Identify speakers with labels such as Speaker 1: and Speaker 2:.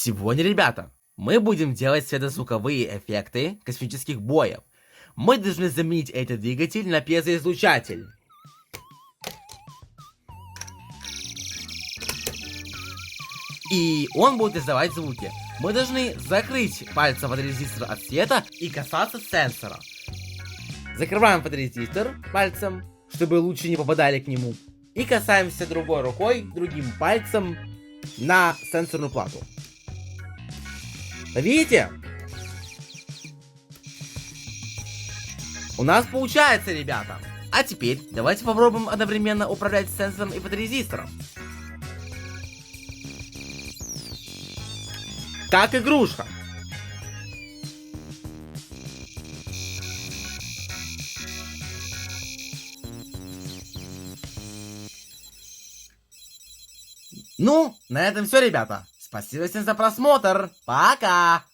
Speaker 1: Сегодня, ребята, мы будем делать светозвуковые эффекты космических боев. Мы должны заменить этот двигатель на пьезоизлучатель. И он будет издавать звуки. Мы должны закрыть пальцем фоторезистор от света и касаться сенсора. Закрываем фоторезистор пальцем, чтобы лучи не попадали к нему. И касаемся другой рукой, другим пальцем на сенсорную плату. Видите? У нас получается, ребята. А теперь давайте попробуем одновременно управлять сенсором и фоторезистором. Как игрушка. Ну, на этом все, ребята. Спасибо всем за просмотр. Пока!